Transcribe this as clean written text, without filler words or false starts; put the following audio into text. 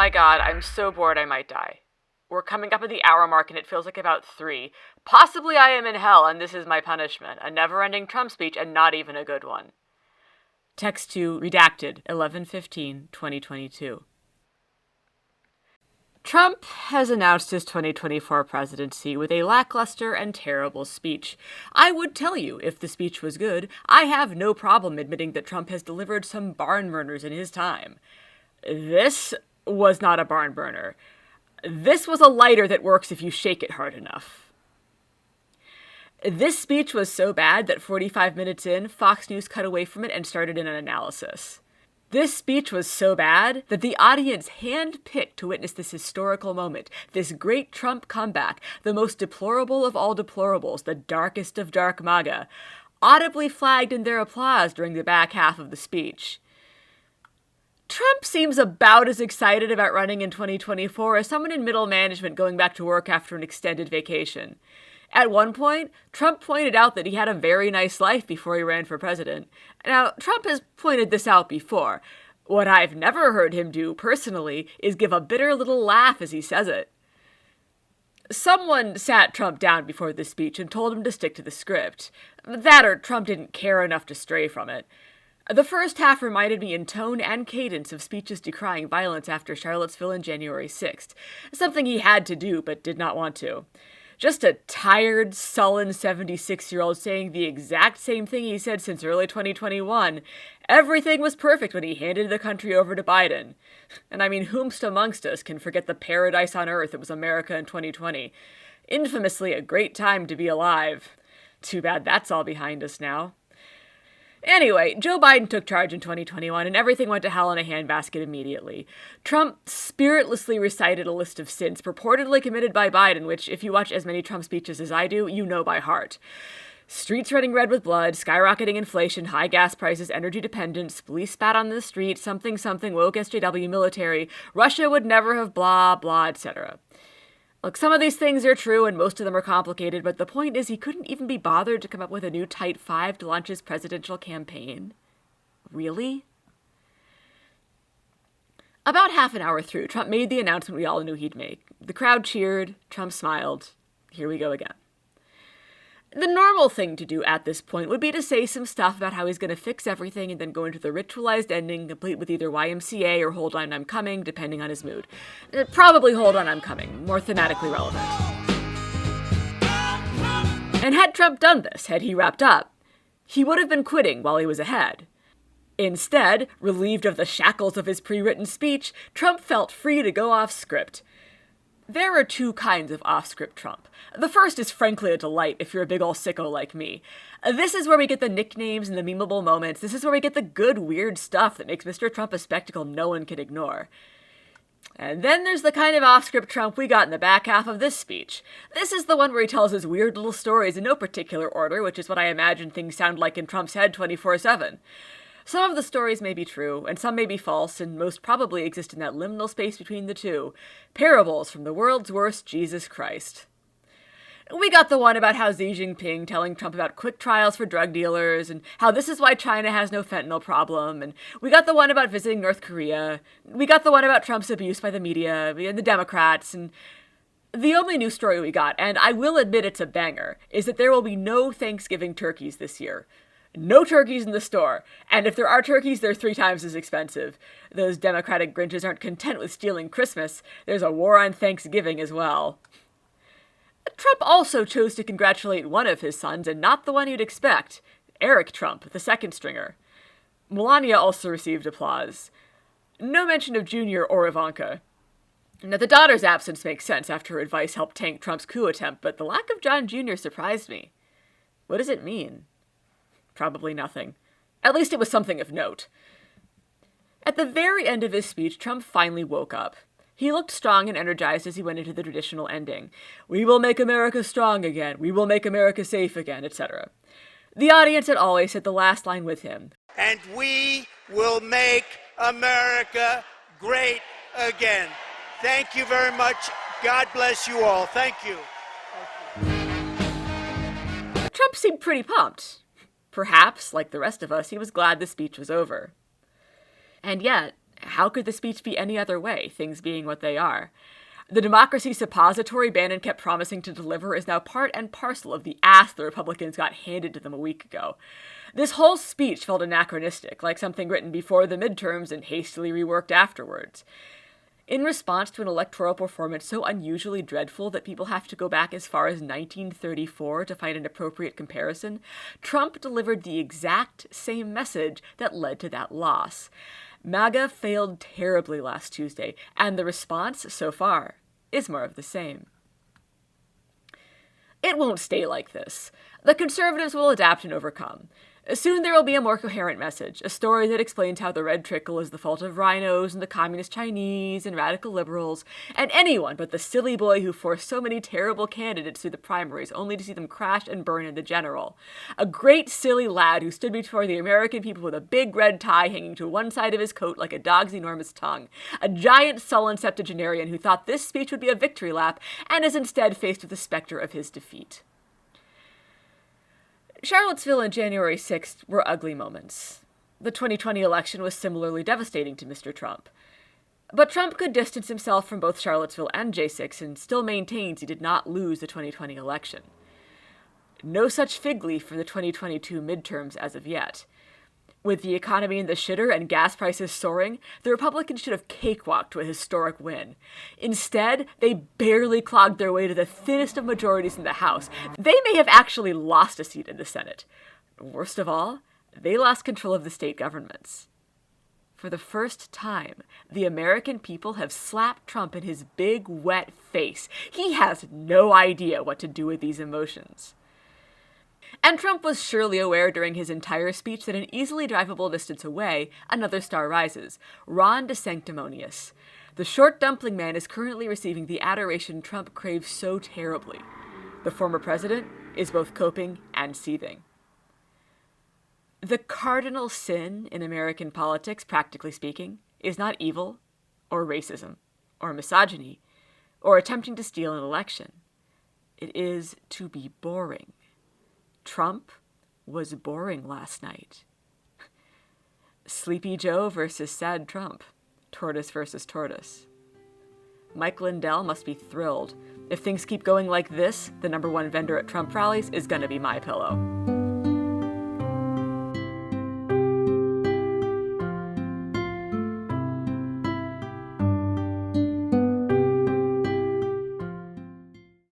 my god, I'm so bored I might die. We're coming up at the hour mark and it feels like about 3. Possibly I am in hell and this is my punishment. A never-ending Trump speech and not even a good one. Text to redacted 11/15/2022. Trump has announced his 2024 presidency with a lackluster and terrible speech. I would tell you if the speech was good. I have no problem admitting that Trump has delivered some barn burners in his time. This was not a barn burner. This was a lighter that works if you shake it hard enough. This speech was so bad that 45 minutes in, Fox News cut away from it and started in an analysis. This speech was so bad that the audience handpicked to witness this historical moment, this great Trump comeback, the most deplorable of all deplorables, the darkest of dark MAGA, audibly flagged in their applause during the back half of the speech. Trump seems about as excited about running in 2024 as someone in middle management going back to work after an extended vacation. At one point, Trump pointed out that he had a very nice life before he ran for president. Now, Trump has pointed this out before. What I've never heard him do, personally, is give a bitter little laugh as he says it. Someone sat Trump down before this speech and told him to stick to the script. That or Trump didn't care enough to stray from it. The first half reminded me in tone and cadence of speeches decrying violence after Charlottesville on January 6th, something he had to do but did not want to. Just a tired, sullen 76-year-old saying the exact same thing he said since early 2021. Everything was perfect when he handed the country over to Biden. And I mean, whomst amongst us can forget the paradise on earth that was America in 2020? Infamously a great time to be alive. Too bad that's all behind us now. Anyway, Joe Biden took charge in 2021 and everything went to hell in a handbasket immediately. Trump spiritlessly recited a list of sins purportedly committed by Biden, which, if you watch as many Trump speeches as I do, you know by heart. Streets running red with blood, skyrocketing inflation, high gas prices, energy dependence, police spat on the street, something, woke SJW, military, Russia would never have blah, blah, etc. Look, some of these things are true and most of them are complicated, but the point is he couldn't even be bothered to come up with a new Tight 5 to launch his presidential campaign. Really? About half an hour through, Trump made the announcement we all knew he'd make. The crowd cheered, Trump smiled. Here we go again. The normal thing to do at this point would be to say some stuff about how he's going to fix everything and then go into the ritualized ending, complete with either YMCA or Hold On, I'm Coming, depending on his mood. Probably Hold On, I'm Coming, more thematically relevant. And had Trump done this, had he wrapped up, he would have been quitting while he was ahead. Instead, relieved of the shackles of his pre-written speech, Trump felt free to go off script. There are two kinds of off-script Trump. The first is frankly a delight if you're a big ol' sicko like me. This is where we get the nicknames and the memeable moments. This is where we get the good, weird stuff that makes Mr. Trump a spectacle no one can ignore. And then there's the kind of off-script Trump we got in the back half of this speech. This is the one where he tells his weird little stories in no particular order, which is what I imagine things sound like in Trump's head 24/7. Some of the stories may be true, and some may be false, and most probably exist in that liminal space between the two. Parables from the world's worst Jesus Christ. We got the one about how Xi Jinping telling Trump about quick trials for drug dealers, and how this is why China has no fentanyl problem, and we got the one about visiting North Korea. We got the one about Trump's abuse by the media, and the Democrats, and the only new story we got, and I will admit it's a banger, is that there will be no Thanksgiving turkeys this year. No turkeys in the store. And if there are turkeys, they're 3 times as expensive. Those Democratic Grinches aren't content with stealing Christmas. There's a war on Thanksgiving as well. Trump also chose to congratulate one of his sons, and not the one you'd expect. Eric Trump, the second stringer. Melania also received applause. No mention of Junior or Ivanka. Now, the daughter's absence makes sense after her advice helped tank Trump's coup attempt, but the lack of John Jr. surprised me. What does it mean? Probably nothing. At least it was something of note. At the very end of his speech, Trump finally woke up. He looked strong and energized as he went into the traditional ending. We will make America strong again. We will make America safe again, etc. The audience had always said the last line with him. And we will make America great again. Thank you very much. God bless you all. Thank you. Trump seemed pretty pumped. Perhaps, like the rest of us, he was glad the speech was over. And yet, How could the speech be any other way, things being what they are? The democracy suppository Bannon kept promising to deliver is now part and parcel of the ass the Republicans got handed to them a week ago. This whole speech felt anachronistic, like something written before the midterms and hastily reworked afterwards. In response to an electoral performance so unusually dreadful that people have to go back as far as 1934 to find an appropriate comparison, Trump delivered the exact same message that led to that loss. MAGA failed terribly last Tuesday, and the response, so far, is more of the same. It won't stay like this. The conservatives will adapt and overcome. Soon there will be a more coherent message, a story that explains how the red trickle is the fault of rhinos and the communist Chinese and radical liberals, and anyone but the silly boy who forced so many terrible candidates through the primaries only to see them crash and burn in the general. A great silly lad who stood before the American people with a big red tie hanging to one side of his coat like a dog's enormous tongue. A giant sullen septuagenarian who thought this speech would be a victory lap and is instead faced with the specter of his defeat. Charlottesville and January 6th were ugly moments. The 2020 election was similarly devastating to Mr. Trump. But Trump could distance himself from both Charlottesville and J6 and still maintains he did not lose the 2020 election. No such fig leaf for the 2022 midterms as of yet. With the economy in the shitter and gas prices soaring, the Republicans should have cakewalked to a historic win. Instead, they barely clogged their way to the thinnest of majorities in the House. They may have actually lost a seat in the Senate. Worst of all, they lost control of the state governments. For the first time, the American people have slapped Trump in his big, wet face. He has no idea what to do with these emotions. And Trump was surely aware during his entire speech that an easily drivable distance away, another star rises, Ron DeSanctimonious. The short dumpling man is currently receiving the adoration Trump craves so terribly. The former president is both coping and seething. The cardinal sin in American politics, practically speaking, is not evil, or racism, or misogyny, or attempting to steal an election. It is to be boring. Trump was boring last night. Sleepy Joe versus sad Trump. Tortoise versus tortoise. Mike Lindell must be thrilled. If things keep going like this, the #1 vendor at Trump rallies is gonna be MyPillow.